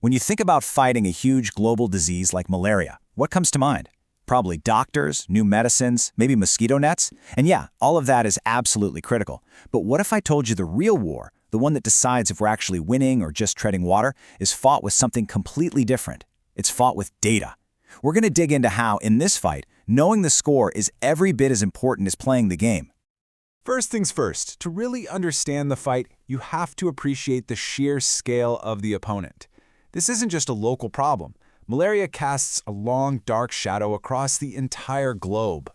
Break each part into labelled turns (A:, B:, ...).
A: When you think about fighting a huge global disease like malaria, what comes to mind? Probably doctors, new medicines, maybe mosquito nets. And yeah, all of that is absolutely critical. But what if I told you the real war, the one that decides if we're actually winning or just treading water, is fought with something completely different? It's fought with data. We're going to dig into how, in this fight, knowing the score is every bit as important as playing the game.
B: First things first, to really understand the fight, you have to appreciate the sheer scale of the opponent. This isn't just a local problem. Malaria casts a long, dark shadow across the entire globe.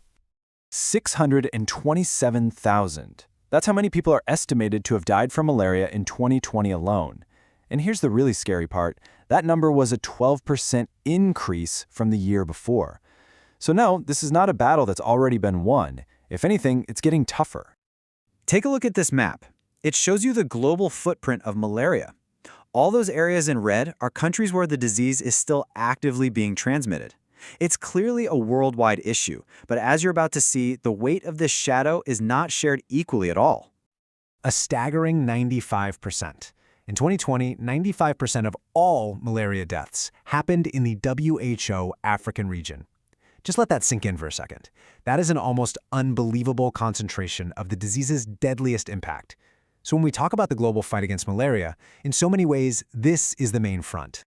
C: 627,000. That's how many people are estimated to have died from malaria in 2020 alone. And here's the really scary part. That number was a 12% increase from the year before. So no, this is not a battle that's already been won. If anything, it's getting tougher.
D: Take a look at this map. It shows you the global footprint of malaria. All those areas in red are countries where the disease is still actively being transmitted. It's clearly a worldwide issue, but as you're about to see, the weight of this shadow is not shared equally at all.
E: A staggering 95%. In 2020, 95% of all malaria deaths happened in the WHO African region. Just let that sink in for a second. That is an almost unbelievable concentration of the disease's deadliest impact. So when we talk about the global fight against malaria, in so many ways, this is the main front.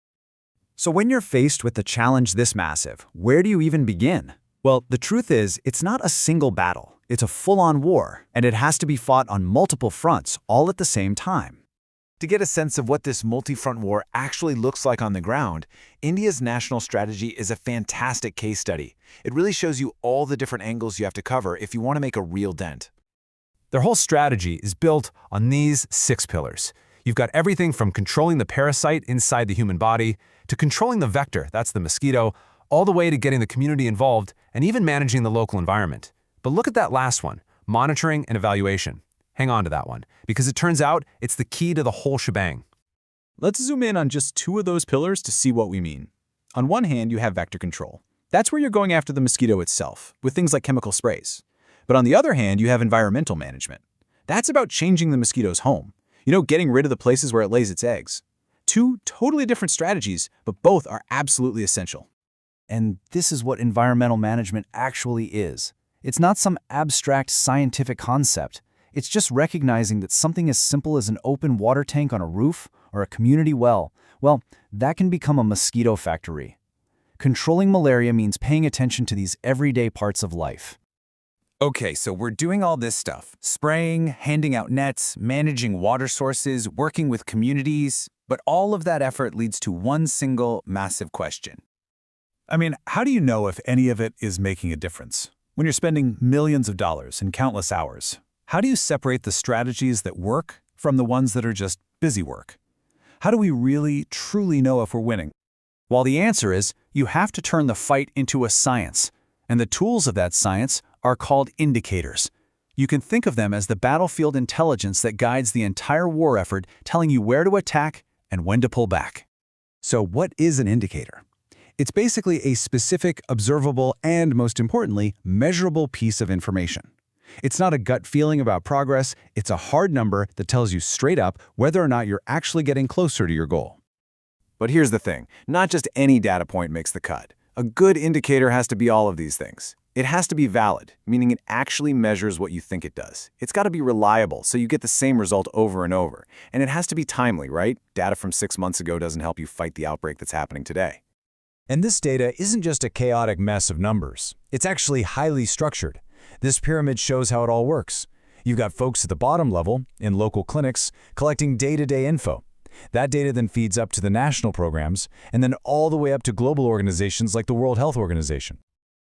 D: So when you're faced with a challenge this massive, where do you even begin? Well, the truth is, it's not a single battle. It's a full-on war, and it has to be fought on multiple fronts, all at the same time.
B: To get a sense of what this multi-front war actually looks like on the ground, India's national strategy is a fantastic case study. It really shows you all the different angles you have to cover if you want to make a real dent.
F: Their whole strategy is built on these 6 pillars. You've got everything from controlling the parasite inside the human body, to controlling the vector, that's the mosquito, all the way to getting the community involved and even managing the local environment. But look at that last one, monitoring and evaluation. Hang on to that one, because it turns out it's the key to the whole shebang.
G: Let's zoom in on just 2 of those pillars to see what we mean. On one hand, you have vector control. That's where you're going after the mosquito itself, with things like chemical sprays. But on the other hand, you have environmental management. That's about changing the mosquito's home. Getting rid of the places where it lays its eggs. 2 totally different strategies, but both are absolutely essential.
C: And this is what environmental management actually is. It's not some abstract scientific concept. It's just recognizing that something as simple as an open water tank on a roof or a community well, that can become a mosquito factory. Controlling malaria means paying attention to these everyday parts of life.
A: Okay, so we're doing all this stuff. Spraying, handing out nets, managing water sources, working with communities. But all of that effort leads to one single massive question.
H: How do you know if any of it is making a difference? When you're spending millions of dollars and countless hours, how do you separate the strategies that work from the ones that are just busy work? How do we really, truly know if we're winning?
C: Well, the answer is you have to turn the fight into a science. And the tools of that science are called indicators. You can think of them as the battlefield intelligence that guides the entire war effort, telling you where to attack and when to pull back.
E: So what is an indicator? It's basically a specific, observable, and most importantly, measurable piece of information. It's not a gut feeling about progress, it's a hard number that tells you straight up whether or not you're actually getting closer to your goal.
B: But here's the thing, not just any data point makes the cut. A good indicator has to be all of these things. It has to be valid, meaning it actually measures what you think it does. It's got to be reliable, so you get the same result over and over. And it has to be timely, right? Data from 6 months ago doesn't help you fight the outbreak that's happening today.
E: And this data isn't just a chaotic mess of numbers. It's actually highly structured. This pyramid shows how it all works. You've got folks at the bottom level, in local clinics, collecting day-to-day info. That data then feeds up to the national programs, and then all the way up to global organizations like the World Health Organization.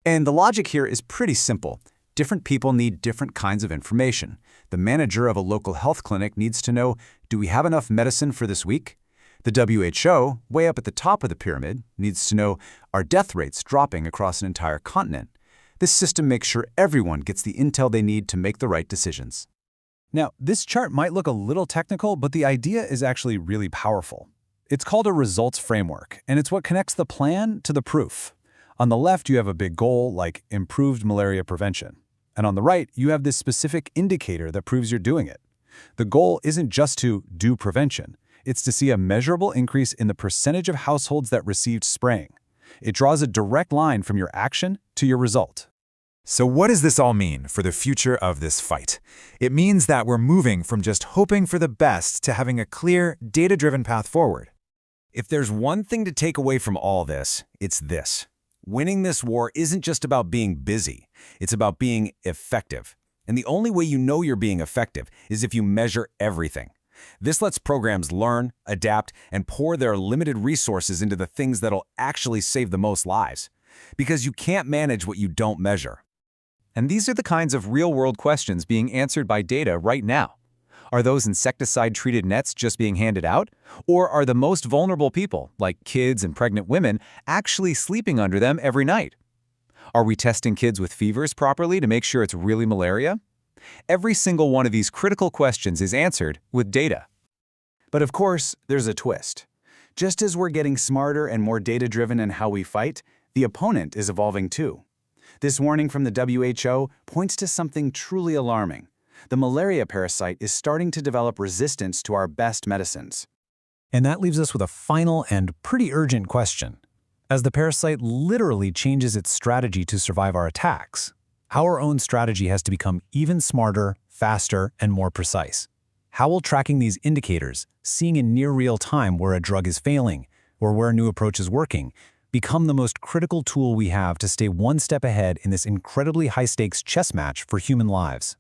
D: And the logic here is pretty simple. Different people need different kinds of information. The manager of a local health clinic needs to know, do we have enough medicine for this week? The WHO, way up at the top of the pyramid, needs to know, are death rates dropping across an entire continent? This system makes sure everyone gets the intel they need to make the right decisions.
H: Now, this chart might look a little technical, but the idea is actually really powerful. It's called a results framework, and it's what connects the plan to the proof. On the left, you have a big goal like improved malaria prevention. And on the right, you have this specific indicator that proves you're doing it. The goal isn't just to do prevention. It's to see a measurable increase in the percentage of households that received spraying. It draws a direct line from your action to your result.
B: So what does this all mean for the future of this fight? It means that we're moving from just hoping for the best to having a clear, data-driven path forward. If there's one thing to take away from all this, it's this. Winning this war isn't just about being busy. It's about being effective. And the only way you know you're being effective is if you measure everything. This lets programs learn, adapt, and pour their limited resources into the things that'll actually save the most lives. Because you can't manage what you don't measure.
C: And these are the kinds of real-world questions being answered by data right now. Are those insecticide-treated nets just being handed out? Or are the most vulnerable people, like kids and pregnant women, actually sleeping under them every night? Are we testing kids with fevers properly to make sure it's really malaria? Every single one of these critical questions is answered with data.
A: But of course, there's a twist. Just as we're getting smarter and more data-driven in how we fight, the opponent is evolving too. This warning from the WHO points to something truly alarming. The malaria parasite is starting to develop resistance to our best medicines.
E: And that leaves us with a final and pretty urgent question. As the parasite literally changes its strategy to survive our attacks, our own strategy has to become even smarter, faster, and more precise. How will tracking these indicators, seeing in near real time where a drug is failing or where a new approach is working, become the most critical tool we have to stay one step ahead in this incredibly high-stakes chess match for human lives?